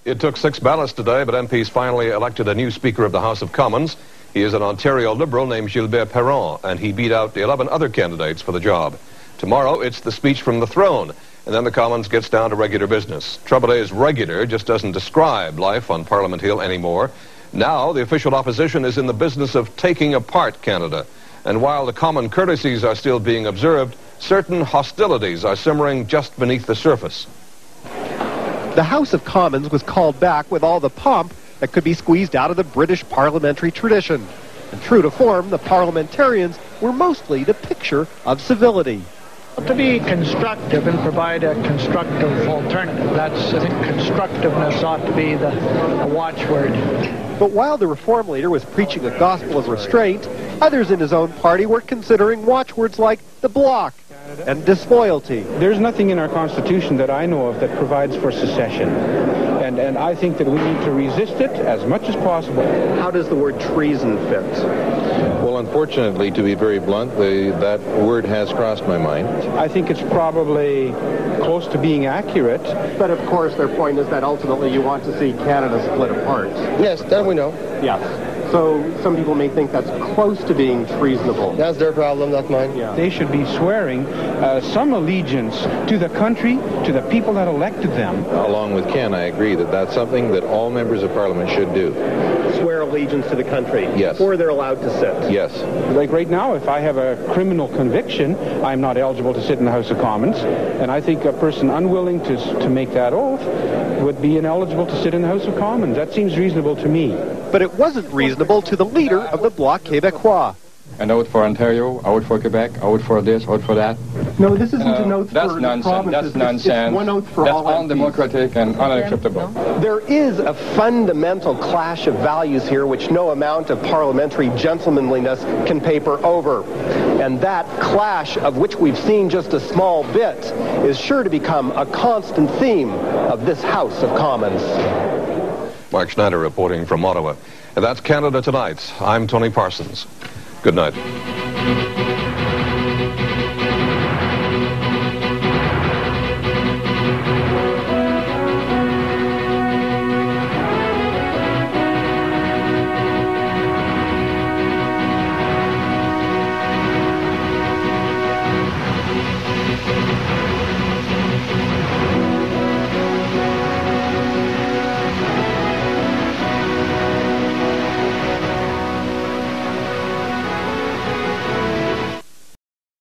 It took 6 ballots today, but MPs finally elected a new Speaker of the House of Commons. He is an Ontario Liberal named Gilbert Perron, and he beat out 11 other candidates for the job. Tomorrow, it's the speech from the throne, and then the Commons gets down to regular business. Trouble is, regular just doesn't describe life on Parliament Hill anymore. Now, the official opposition is in the business of taking apart Canada. And while the common courtesies are still being observed, certain hostilities are simmering just beneath the surface. The House of Commons was called back with all the pomp that could be squeezed out of the British parliamentary tradition. And true to form, the parliamentarians were mostly the picture of civility. To be constructive and provide a constructive alternative. I think constructiveness ought to be the watchword. But while the Reform leader was preaching a gospel of restraint, others in his own party were considering watchwords like the Bloc and disloyalty. There's nothing in our Constitution that I know of that provides for secession. And I think that we need to resist it as much as possible. How does the word treason fit? Well, unfortunately, to be very blunt, that word has crossed my mind. I think it's probably close to being accurate. But of course, their point is that ultimately you want to see Canada split apart. Yes, that we know. Yes. So some people may think that's close to being treasonable. That's their problem, not mine. Yeah. They should be swearing some allegiance to the country, to the people that elected them. Along with Ken, I agree that that's something that all members of Parliament should do. Swear allegiance to the country. Yes. Before they're allowed to sit. Yes. Like right now, if I have a criminal conviction, I'm not eligible to sit in the House of Commons. And I think a person unwilling to make that oath would be ineligible to sit in the House of Commons. That seems reasonable to me. But it wasn't reasonable to the leader of the Bloc Quebecois. I vote for Ontario, I vote for Quebec, I vote for this, I vote for that. No, this isn't an oath for the provinces. That's nonsense. It's one oath for that's all MPs. undemocratic and unacceptable. There is a fundamental clash of values here which no amount of parliamentary gentlemanliness can paper over. And that clash, of which we've seen just a small bit, is sure to become a constant theme of this House of Commons. Mark Schneider reporting from Ottawa. And that's Canada Tonight. I'm Tony Parsons. Good night.